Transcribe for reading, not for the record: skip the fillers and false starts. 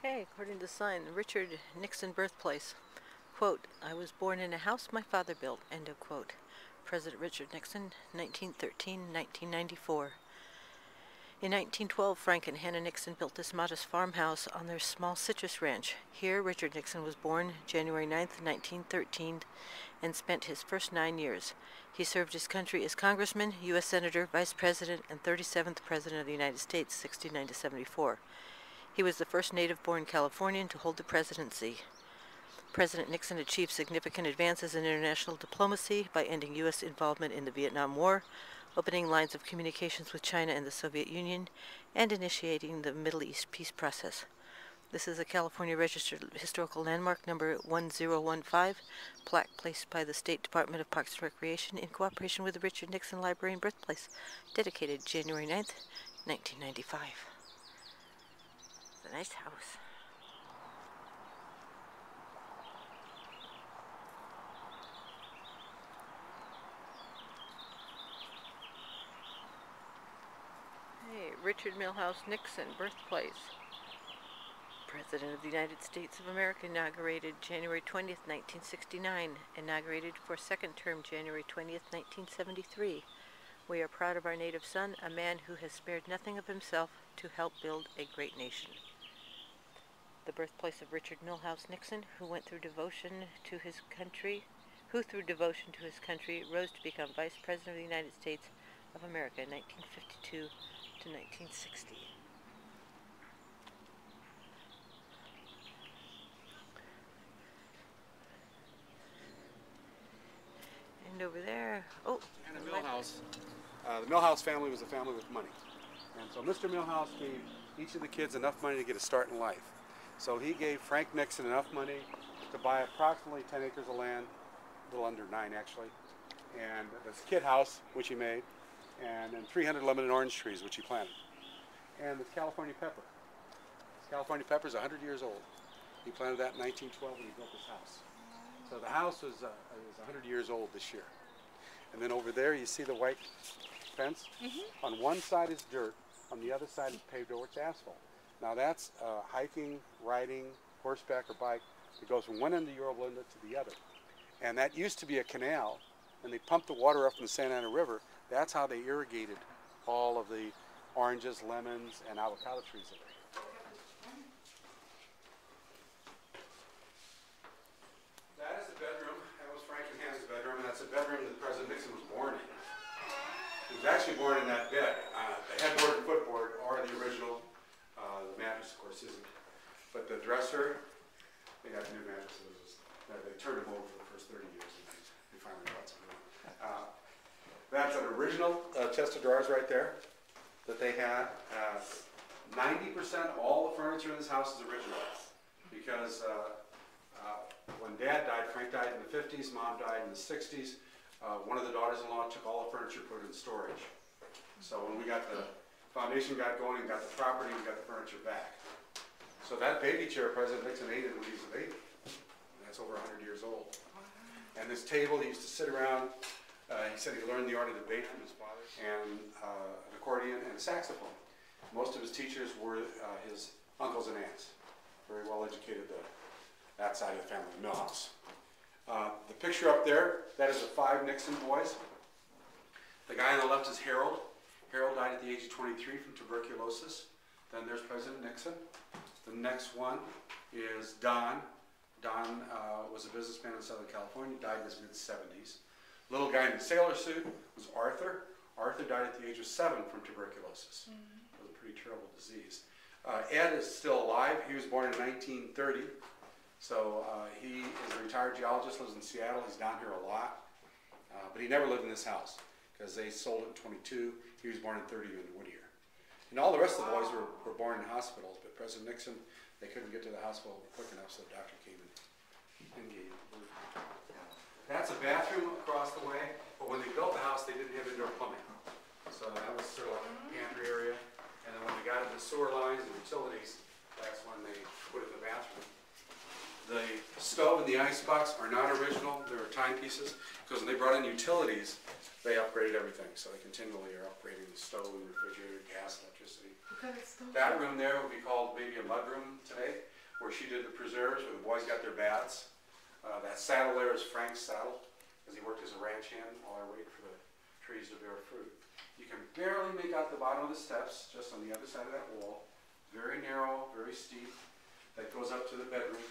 Okay, according to the sign, Richard Nixon Birthplace. Quote, I was born in a house my father built, end of quote. President Richard Nixon, 1913-1994. In 1912, Frank and Hannah Nixon built this modest farmhouse on their small citrus ranch. Here, Richard Nixon was born January 9th, 1913, and spent his first 9 years. He served his country as Congressman, U.S. Senator, Vice President, and 37th President of the United States, 69 to 74. He was the first native-born Californian to hold the presidency. President Nixon achieved significant advances in international diplomacy by ending U.S. involvement in the Vietnam War, opening lines of communications with China and the Soviet Union, and initiating the Middle East peace process. This is a California Registered Historical Landmark number 1015, plaque placed by the State Department of Parks and Recreation in cooperation with the Richard Nixon Library and Birthplace, dedicated January 9th, 1995. It's a nice house. Richard Milhouse Nixon, birthplace. President of the United States of America, inaugurated January 20th, 1969. Inaugurated for second term January 20th, 1973. We are proud of our native son, a man who has spared nothing of himself to help build a great nation. The birthplace of Richard Milhouse Nixon, who through devotion to his country, rose to become Vice President of the United States of America in 1952 to 1960. And over there, and a Milhouse. The Milhouse family was a family with money. And so Mr. Milhouse gave each of the kids enough money to get a start in life. So he gave Frank Nixon enough money to buy approximately 10 acres of land, a little under 9 actually, and this kid house, which he made, and then 300 lemon and orange trees, which he planted. And this California pepper. This California pepper is 100 years old. He planted that in 1912 when he built this house. So the house is 100 years old this year. And then over there you see the white fence. On one side is dirt, on the other side is paved over, it's asphalt. Now that's hiking, riding, horseback or bike. It goes from one end of Yorba to the other. And that used to be a canal, and they pumped the water up from the Santa Ana River. That's how they irrigated all of the oranges, lemons, and avocado trees there. That is the bedroom. That was Frank and Hannah's bedroom, and that's the bedroom that President Nixon was born in. He was actually born in that bed. The headboard and footboard are the original. The mattress, of course, isn't. But the dresser, they got new mattresses. They turned them over for the first 30 years, and they finally got some new. That's an original chest of drawers right there that they had. 90% of all the furniture in this house is original, because when Dad died, Frank died in the 50s, Mom died in the 60s. One of the daughters-in-law took all the furniture, put it in storage. So when we got the foundation got going and got the property, we got the furniture back. So that baby chair President Nixon ate in when he was a baby. That's over 100 years old. And this table, he used to sit around. He said he learned the art of debate from his father, and an accordion and a saxophone. Most of his teachers were his uncles and aunts. Very well educated, that side of the family, Milhouse. The picture up there, that is the 5 Nixon boys. The guy on the left is Harold. Harold died at the age of 23 from tuberculosis. Then there's President Nixon. The next one is Don. Don was a businessman in Southern California, died in his mid-70s. Little guy in the sailor suit was Arthur. Arthur died at the age of 7 from tuberculosis. It was a pretty terrible disease. Ed is still alive. He was born in 1930. So he is a retired geologist, lives in Seattle. He's down here a lot. But he never lived in this house because they sold it in 22. He was born in 30 in Whittier. And all the rest of the boys were born in hospitals, but President Nixon, they couldn't get to the hospital quick enough, so the doctor came and gave birth. That's a bathroom across the way, but when they built the house, they didn't have indoor plumbing. So that was sort of like a pantry area. And then when they got into the sewer lines and utilities, that's when they put it in the bathroom. The stove and the icebox are not original. They're timepieces, because when they brought in utilities, they upgraded everything. So they continually are upgrading the stove and refrigerator, gas, electricity. That room there would be called maybe a mud room today. where she did the preserves, where the boys got their bats. That saddle there is Frank's saddle, because he worked as a ranch hand while I waited for the trees to bear fruit. You can barely make out the bottom of the steps, just on the other side of that wall. Very narrow, very steep. That goes up to the bedroom